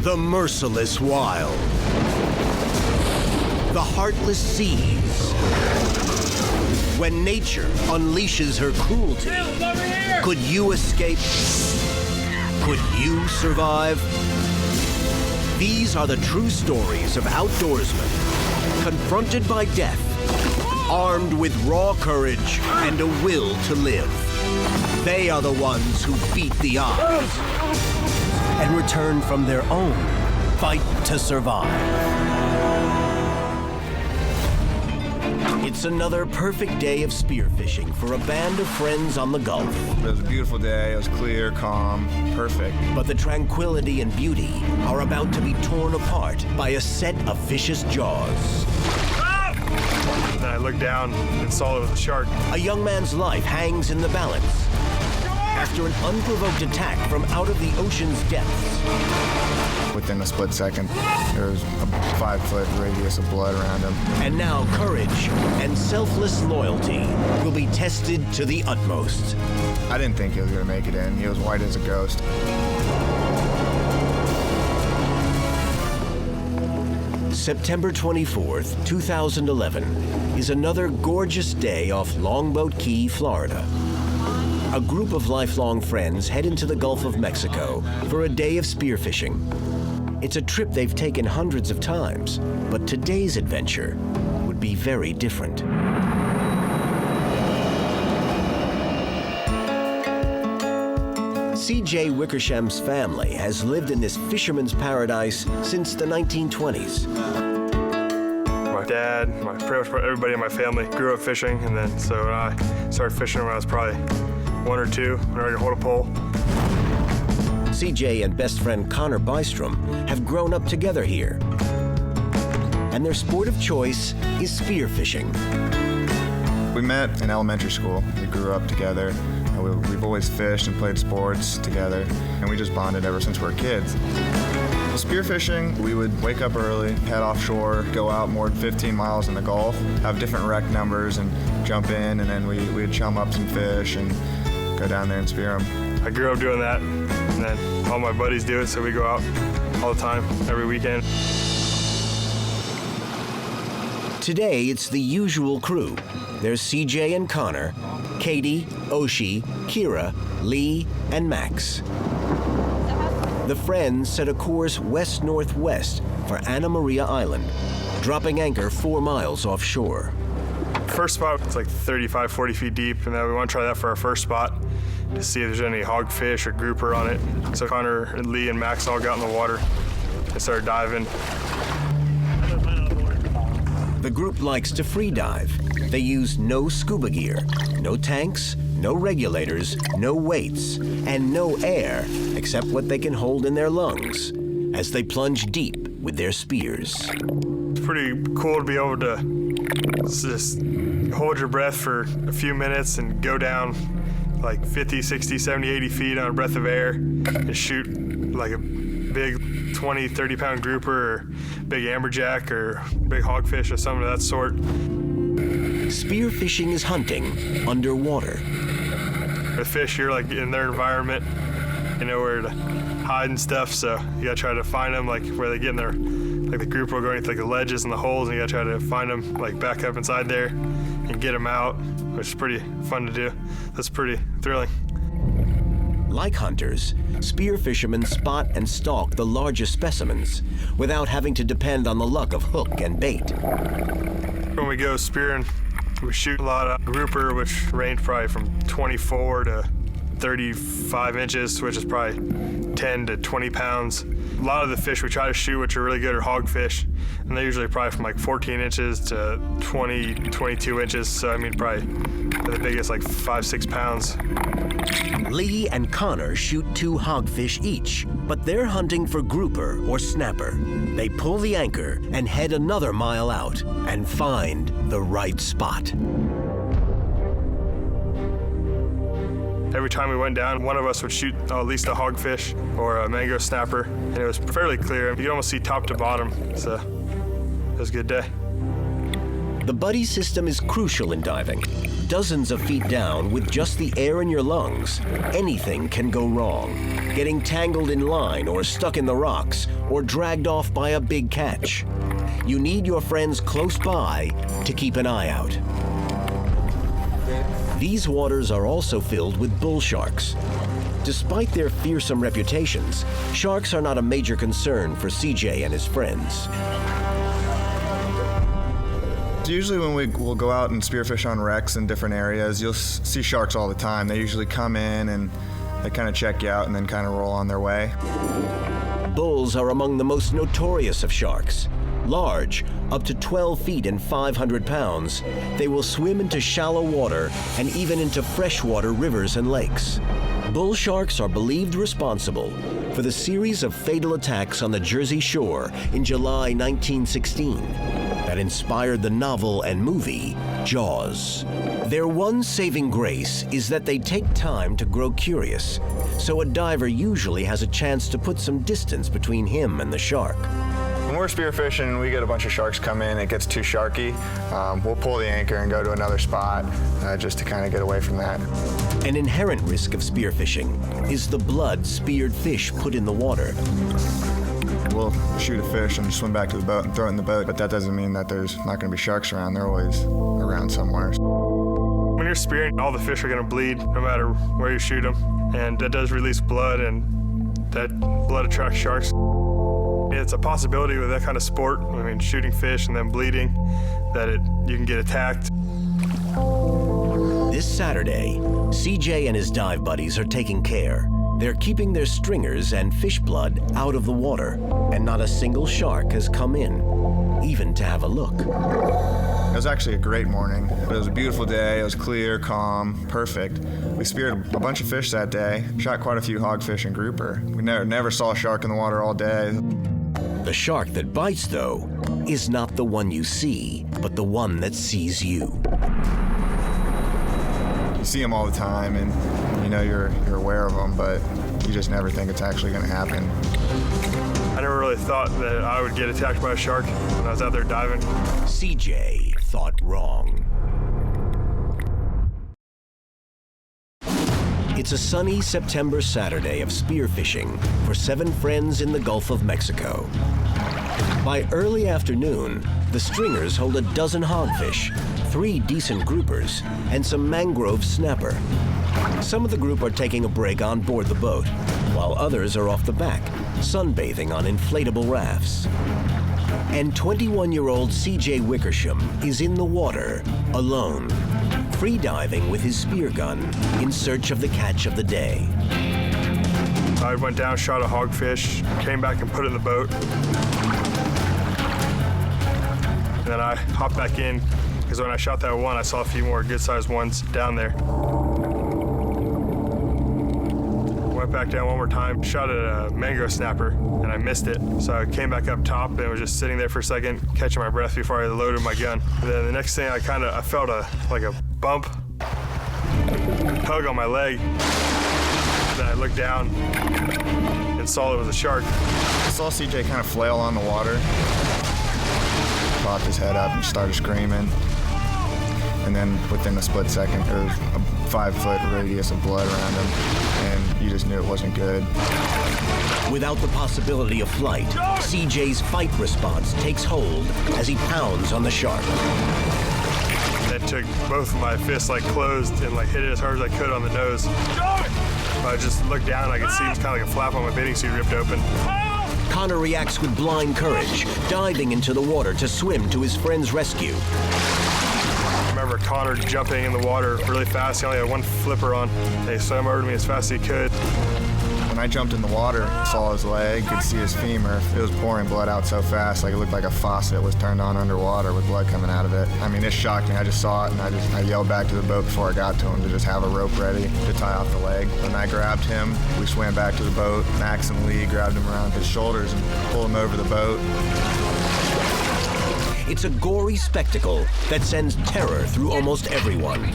The merciless wild. The heartless seas. When nature unleashes her cruelty, could you escape? Could you survive? These are the true stories of outdoorsmen confronted by death, armed with raw courage and a will to live. They are the ones who beat the odds and return from their own fight to survive. It's another perfect day of spearfishing for a band of friends on the Gulf. It was a beautiful day. It was clear, calm, perfect. But the tranquility and beauty are about to be torn apart by a set of vicious jaws. And I looked down and saw it was a shark. A young man's life hangs in the balance after an unprovoked attack from out of the ocean's depths. Within a split second, there was a 5-foot radius of blood around him. And now courage and selfless loyalty will be tested to the utmost. I didn't think he was going to make it in. He was white as a ghost. September 24th, 2011 is another gorgeous day off Longboat Key, Florida. A group of lifelong friends head into the Gulf of Mexico for a day of spearfishing. It's a trip they've taken hundreds of times, but today's adventure would be very different. CJ Wickersam's family has lived in this fisherman's paradise since the 1920s. My dad, pretty much everybody in my family grew up fishing, and then so I started fishing when I was probably 1 or 2, when I could hold a pole. CJ and best friend Connor Bystrom have grown up together here. And their sport of choice is spearfishing. We met in elementary school. We grew up together. We've always fished and played sports together, and we just bonded ever since we were kids. Spearfishing, we would wake up early, head offshore, go out more than 15 miles in the Gulf, have different rec numbers, and jump in, and then we'd chum up some fish and go down there and spear them. I grew up doing that, and then all my buddies do it, so we go out all the time, every weekend. Today, it's the usual crew. There's CJ and Connor, Katie, Oshi, Kira, Lee, and Max. The friends set a course west-northwest for Anna Maria Island, dropping anchor 4 miles offshore. First spot, it's like 35, 40 feet deep, and then we want to try that for our first spot to see if there's any hogfish or grouper on it. So Connor and Lee and Max all got in the water and started diving. The group likes to free dive. They use no scuba gear, no tanks, no regulators, no weights, and no air except what they can hold in their lungs as they plunge deep with their spears. It's pretty cool to be able to just hold your breath for a few minutes and go down like 50, 60, 70, 80 feet on a breath of air and shoot like a big 20, 30-pound grouper or big amberjack or big hogfish or something of that sort. Spearfishing is hunting underwater. With fish, you're like in their environment, you know where to hide and stuff, so you gotta try to find them like where they get in their, like the grouper will go into like the ledges and the holes, and you gotta try to find them like back up inside there and get them out, which is pretty fun to do. That's pretty thrilling. Like hunters, spear fishermen spot and stalk the largest specimens without having to depend on the luck of hook and bait. When we go spearing, we shoot a lot of grouper, which range probably from 24 to 35 inches, which is probably 10 to 20 pounds. A lot of the fish we try to shoot, which are really good, are hogfish, and they're usually probably from like 14 inches to 20, 22 inches. So I mean, probably the biggest like 5-6 pounds. Lee and Connor shoot 2 hogfish each, but they're hunting for grouper or snapper. They pull the anchor and head another mile out and find the right spot. Every time we went down, one of us would shoot at least a hogfish or a mango snapper, and it was fairly clear. You could almost see top to bottom, so it was a good day. The buddy system is crucial in diving. Dozens of feet down, with just the air in your lungs, anything can go wrong. Getting tangled in line or stuck in the rocks or dragged off by a big catch. You need your friends close by to keep an eye out. These waters are also filled with bull sharks. Despite their fearsome reputations, sharks are not a major concern for CJ and his friends. Usually when we'll go out and spearfish on wrecks in different areas, you'll see sharks all the time. They usually come in and they kind of check you out and then kind of roll on their way. Bulls are among the most notorious of sharks. Large, up to 12 feet and 500 pounds, they will swim into shallow water and even into freshwater rivers and lakes. Bull sharks are believed responsible for the series of fatal attacks on the Jersey Shore in July 1916 that inspired the novel and movie Jaws. Their one saving grace is that they take time to grow curious, so a diver usually has a chance to put some distance between him and the shark. When we're spearfishing, we get a bunch of sharks come in, it gets too sharky, we'll pull the anchor and go to another spot just to kind of get away from that. An inherent risk of spearfishing is the blood speared fish put in the water. We'll shoot a fish and swim back to the boat and throw it in the boat, but that doesn't mean that there's not going to be sharks around. They're always around somewhere. When you're spearing, all the fish are going to bleed no matter where you shoot them, and that does release blood, and that blood attracts sharks. It's a possibility with that kind of sport, I mean, shooting fish and then bleeding, that you can get attacked. This Saturday, CJ and his dive buddies are taking care. They're keeping their stringers and fish blood out of the water, and not a single shark has come in, even to have a look. It was actually a great morning. It was a beautiful day. It was clear, calm, perfect. We speared a bunch of fish that day, shot quite a few hogfish and grouper. We never saw a shark in the water all day. The shark that bites, though, is not the one you see, but the one that sees you. You see them all the time, and you know you're aware of them, but you just never think it's actually going to happen. I never really thought that I would get attacked by a shark when I was out there diving. CJ thought wrong. It's a sunny September Saturday of spearfishing for 7 friends in the Gulf of Mexico. By early afternoon, the stringers hold a dozen hogfish, 3 decent groupers, and some mangrove snapper. Some of the group are taking a break on board the boat, while others are off the back, sunbathing on inflatable rafts. And 21-year-old CJ Wickersam is in the water, alone, free-diving with his spear gun in search of the catch of the day. I went down, shot a hogfish, came back and put it in the boat. And then I hopped back in, because when I shot that one, I saw a few more good-sized ones down there. Went back down one more time, shot at a mangrove snapper, and I missed it. So I came back up top and was just sitting there for a second, catching my breath before I loaded my gun. And then the next thing, I felt like a bump, tug on my leg. Then I looked down and saw it was a shark. I saw CJ kind of flail on the water, popped his head up and started screaming. And then within a split second, there was a 5-foot radius of blood around him, and you just knew it wasn't good. Without the possibility of flight, CJ's fight response takes hold as he pounds on the shark. That took both of my fists closed and hit it as hard as I could on the nose. I just looked down, I could see it was kind of like a flap on my bathing suit ripped open. Connor reacts with blind courage, diving into the water to swim to his friend's rescue. I remember Connor jumping in the water really fast. He only had one flipper on. He swam over to me as fast as he could. When I jumped in the water, saw his leg, could see his femur. It was pouring blood out so fast, it looked like a faucet was turned on underwater with blood coming out of it. I mean, it shocked me. I just saw it, and I yelled back to the boat before I got to him to just have a rope ready to tie off the leg. When I grabbed him, we swam back to the boat. Max and Lee grabbed him around his shoulders and pulled him over the boat. It's a gory spectacle that sends terror through almost everyone.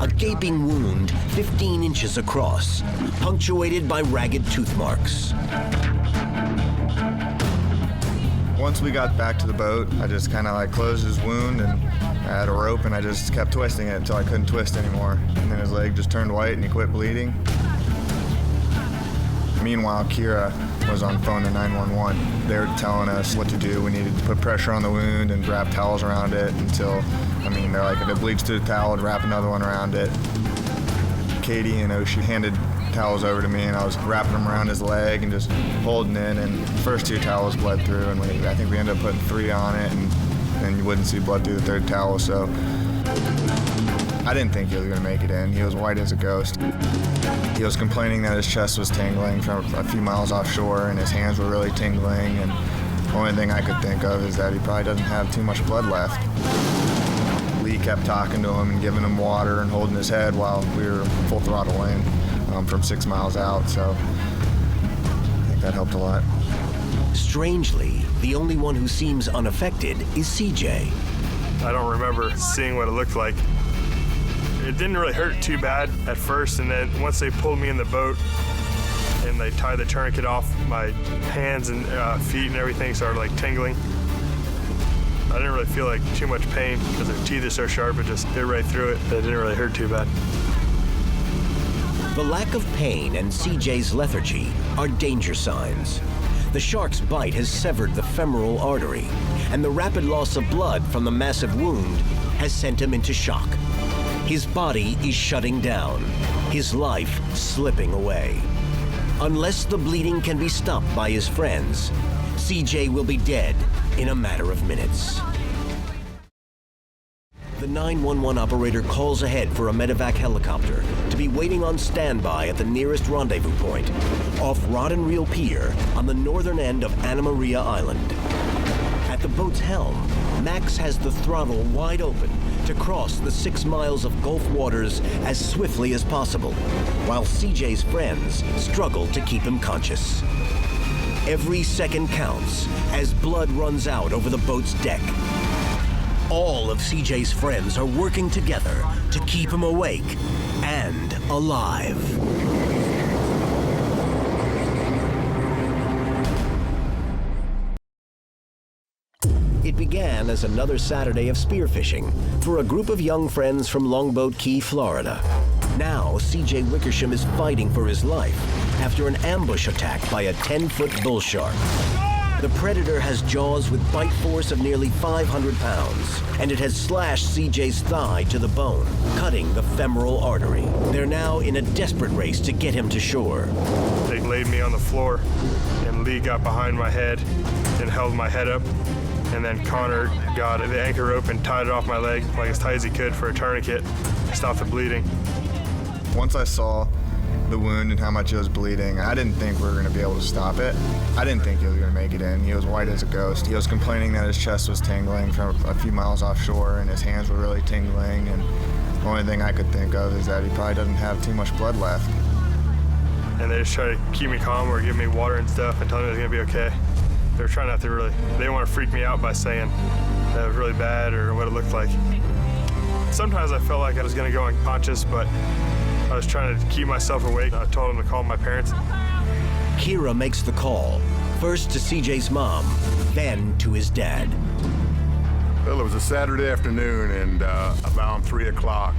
A gaping wound 15 inches across, punctuated by ragged tooth marks. Once we got back to the boat, I just kind of like closed his wound, and I had a rope, and I just kept twisting it until I couldn't twist anymore. And then his leg just turned white and he quit bleeding. Meanwhile, Kira was on phone to 911. They were telling us what to do. We needed to put pressure on the wound and wrap towels around it until, they're like, if it bleeds through the towel, wrap another one around it. Katie and Oshie handed towels over to me, and I was wrapping them around his leg and just holding it, and the first 2 towels bled through, and I think we ended up putting 3 on it, and then you wouldn't see blood through the 3rd towel, so I didn't think he was going to make it in. He was white as a ghost. He was complaining that his chest was tingling from a few miles offshore, and his hands were really tingling, and the only thing I could think of is that he probably doesn't have too much blood left. Lee kept talking to him and giving him water and holding his head while we were full throttle in from 6 miles out, so I think that helped a lot. Strangely, the only one who seems unaffected is CJ. I don't remember seeing what it looked like. It didn't really hurt too bad at first, and then once they pulled me in the boat and they tied the tourniquet off, my hands and feet and everything started like tingling. I didn't really feel like too much pain because their teeth are so sharp, it just bit right through it. It didn't really hurt too bad. The lack of pain and CJ's lethargy are danger signs. The shark's bite has severed the femoral artery, and the rapid loss of blood from the massive wound has sent him into shock. His body is shutting down, his life slipping away. Unless the bleeding can be stopped by his friends, CJ will be dead in a matter of minutes. The 911 operator calls ahead for a medevac helicopter to be waiting on standby at the nearest rendezvous point, off Rod and Reel Pier on the northern end of Anna Maria Island. At the boat's helm, Max has the throttle wide open to cross the 6 miles of Gulf waters as swiftly as possible, while CJ's friends struggle to keep him conscious. Every second counts as blood runs out over the boat's deck. All of CJ's friends are working together to keep him awake and alive. It began as another Saturday of spearfishing for a group of young friends from Longboat Key, Florida. Now, CJ Wickersam is fighting for his life after an ambush attack by a 10-foot bull shark. The predator has jaws with bite force of nearly 500 pounds, and it has slashed CJ's thigh to the bone, cutting the femoral artery. They're now in a desperate race to get him to shore. They laid me on the floor, and Lee got behind my head and held my head up. And then Connor got the anchor rope and tied it off my leg like as tight as he could for a tourniquet to stop the bleeding. Once I saw the wound and how much it was bleeding, I didn't think we were going to be able to stop it. I didn't think he was going to make it in. He was white as a ghost. He was complaining that his chest was tingling from a few miles offshore, and his hands were really tingling, and the only thing I could think of is that he probably doesn't have too much blood left. And they just tried to keep me calm or give me water and stuff and tell me it was going to be okay. They were trying not to they didn't want to freak me out by saying that it was really bad or what it looked like. Sometimes I felt like I was going to go unconscious, but I was trying to keep myself awake. I told them to call my parents. Kira makes the call, first to CJ's mom, then to his dad. Well, it was a Saturday afternoon and around 3 o'clock,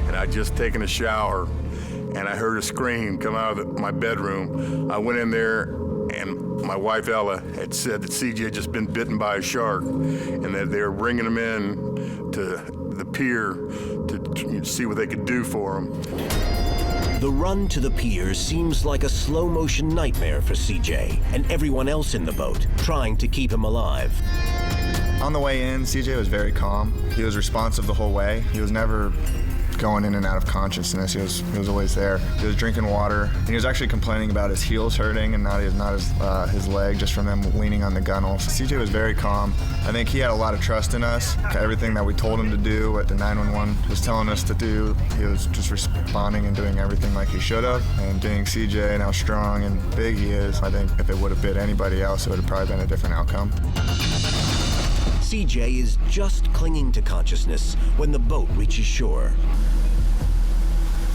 and I'd just taken a shower, and I heard a scream come out of my bedroom. I went in there, and my wife Ella had said that CJ had just been bitten by a shark, and that they were bringing him in to the pier to see what they could do for him. The run to the pier seems like a slow-motion nightmare for CJ and everyone else in the boat, trying to keep him alive. On the way in, CJ was very calm. He was responsive the whole way. He was never going in and out of consciousness. He was always there. He was drinking water, and he was actually complaining about his heels hurting and not his leg, just from them leaning on the gunnels. CJ was very calm. I think he had a lot of trust in us. Everything that we told him to do, what the 911 was telling us to do, he was just responding and doing everything like he should have. And being CJ and how strong and big he is, I think if it would have bit anybody else, it would have probably been a different outcome. CJ is just clinging to consciousness when the boat reaches shore.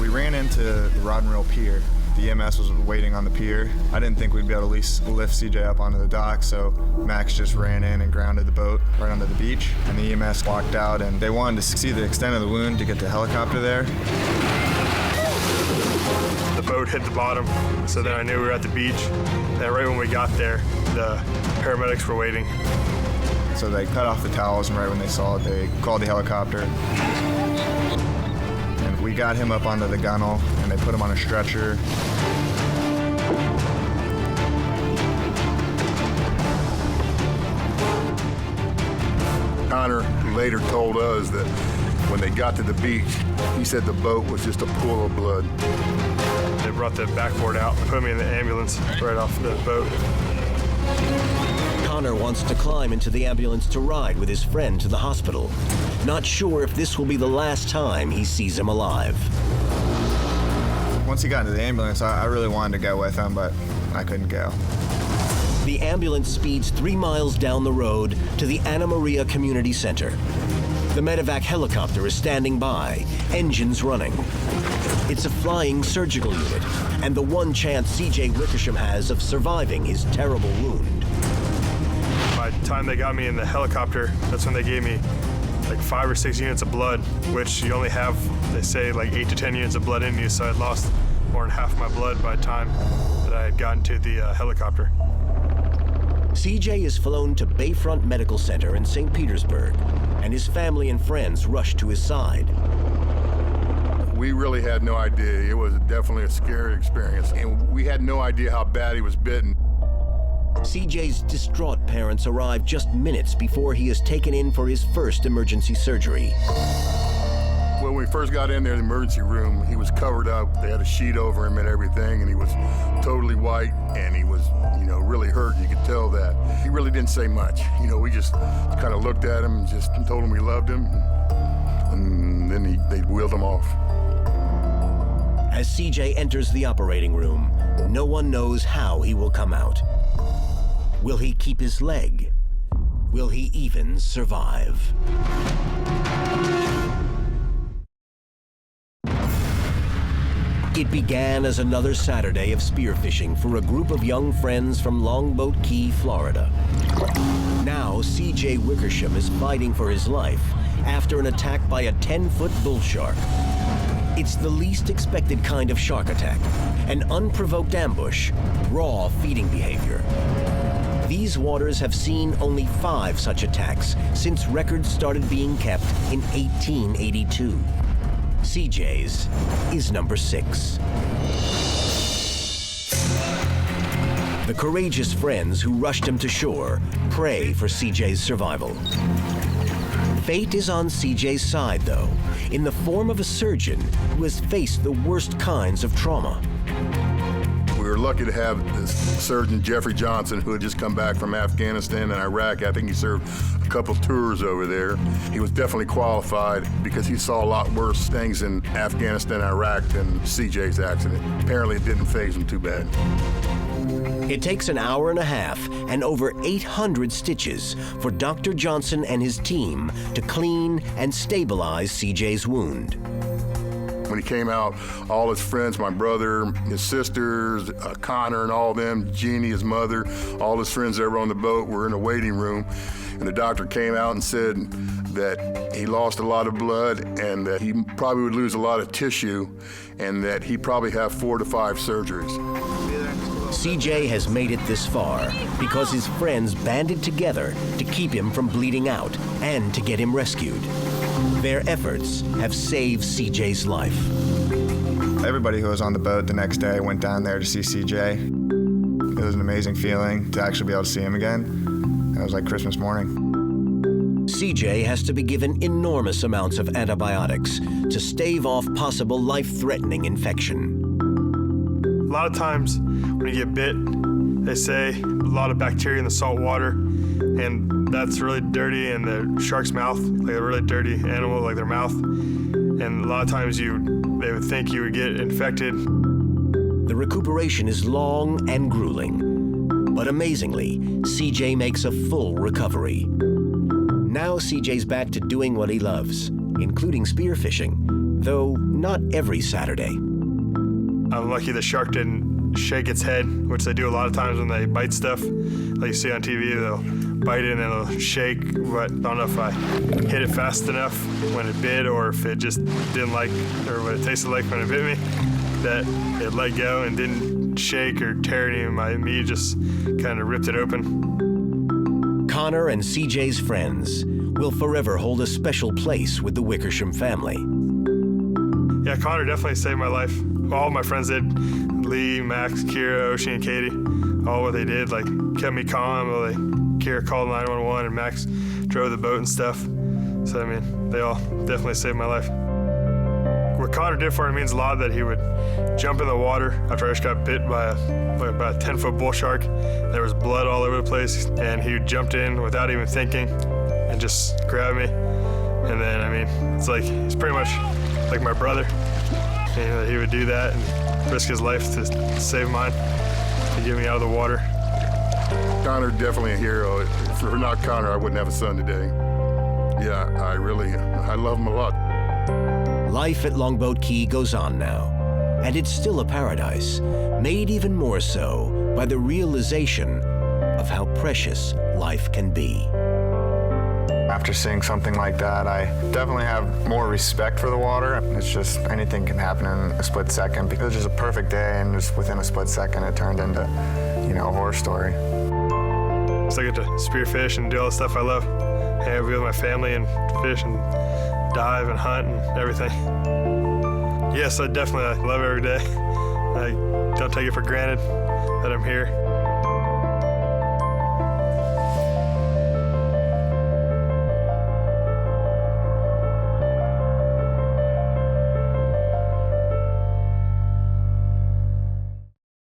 We ran into the Rod and Reel Pier. The EMS was waiting on the pier. I didn't think we'd be able to at least lift CJ up onto the dock, so Max just ran in and grounded the boat right onto the beach. And the EMS walked out, and they wanted to see the extent of the wound to get the helicopter there. The boat hit the bottom, so then I knew we were at the beach. And right when we got there, the paramedics were waiting. So they cut off the towels, and right when they saw it, they called the helicopter. And we got him up onto the gunnel, and they put him on a stretcher. Connor later told us that when they got to the beach, he said the boat was just a pool of blood. They brought the backboard out and put me in the ambulance right off the boat. Connor wants to climb into the ambulance to ride with his friend to the hospital, not sure if this will be the last time he sees him alive. Once he got into the ambulance, I really wanted to go with him, but I couldn't go. The ambulance speeds 3 miles down the road to the Anna Maria Community Center. The medevac helicopter is standing by, engines running. It's a flying surgical unit, and the one chance CJ Wickersam has of surviving his terrible wound. By the time they got me in the helicopter, that's when they gave me like 5 or 6 units of blood, which you only have, they say, like 8 to 10 units of blood in you, so I'd lost more than half my blood by the time that I had gotten to the helicopter. CJ is flown to Bayfront Medical Center in St. Petersburg, and his family and friends rush to his side. We really had no idea. It was definitely a scary experience, and we had no idea how bad he was bitten. CJ's distraught parents arrive just minutes before he is taken in for his first emergency surgery. When we first got in there in the emergency room, he was covered up. They had a sheet over him and everything, and he was totally white, and he was, really hurt. You could tell that. He really didn't say much. We just kind of looked at him and just told him we loved him, and then they wheeled him off. As CJ enters the operating room, no one knows how he will come out. Will he keep his leg? Will he even survive? It began as another Saturday of spearfishing for a group of young friends from Longboat Key, Florida. Now, CJ Wickersam is fighting for his life after an attack by a 10-foot bull shark. It's the least expected kind of shark attack, an unprovoked ambush, raw feeding behavior. These waters have seen only 5 such attacks since records started being kept in 1882. CJ's is number 6. The courageous friends who rushed him to shore pray for CJ's survival. Fate is on CJ's side, though, in the form of a surgeon who has faced the worst kinds of trauma. We were lucky to have this surgeon, Jeffrey Johnson, who had just come back from Afghanistan and Iraq. I think he served a couple tours over there. He was definitely qualified because he saw a lot worse things in Afghanistan and Iraq than CJ's accident. Apparently it didn't faze him too bad. It takes an hour and a half and over 800 stitches for Dr. Johnson and his team to clean and stabilize CJ's wound. When he came out, all his friends, my brother, his sisters, Connor and all of them, Jeannie, his mother, all his friends that were on the boat were in the waiting room. And the doctor came out and said that he lost a lot of blood and that he probably would lose a lot of tissue and that he'd probably have 4 to 5 surgeries. CJ has made it this far because his friends banded together to keep him from bleeding out and to get him rescued. Their efforts have saved CJ's life. Everybody who was on the boat the next day went down there to see CJ. It was an amazing feeling to actually be able to see him again. It was like Christmas morning. CJ has to be given enormous amounts of antibiotics to stave off possible life-threatening infection. A lot of times when you get bit, they say a lot of bacteria in the salt water, and that's really dirty in the shark's mouth, like a really dirty animal, like their mouth. And a lot of times they would think you would get infected. The recuperation is long and grueling, but amazingly, CJ makes a full recovery. Now CJ's back to doing what he loves, including spearfishing, though not every Saturday. I'm lucky the shark didn't shake its head, which they do a lot of times when they bite stuff. Like you see on TV, they'll bite it and it'll shake, but I don't know if I hit it fast enough when it bit or if it just didn't like, or what it tasted like when it bit me, that it let go and didn't shake or tear any of my meat, just kind of ripped it open. Connor and CJ's friends will forever hold a special place with the Wickersam family. Yeah, Connor definitely saved my life. All my friends did. Lee, Max, Kira, Ocean, and Katie. All what they did, like, kept me calm. Well, Kira called 911 and Max drove the boat and stuff. So, I mean, they all definitely saved my life. What Connor did for me means a lot, that he would jump in the water after I just got bit by about a 10-foot bull shark. There was blood all over the place, and he jumped in without even thinking and just grabbed me. And then, I mean, it's like, he's pretty much like my brother. You know, he would do that and risk his life to save mine, to get me out of the water. Connor, definitely a hero. If it were not Connor, I wouldn't have a son today. Yeah, I love him a lot. Life at Longboat Key goes on now, and it's still a paradise, made even more so by the realization of how precious life can be. After seeing something like that, I definitely have more respect for the water. It's just anything can happen in a split second. It was just a perfect day, and just within a split second, it turned into, a horror story. So I get to spearfish and do all the stuff I love. Hang out with my family and fish and dive and hunt and everything. Yes, I definitely love every day. I don't take it for granted that I'm here.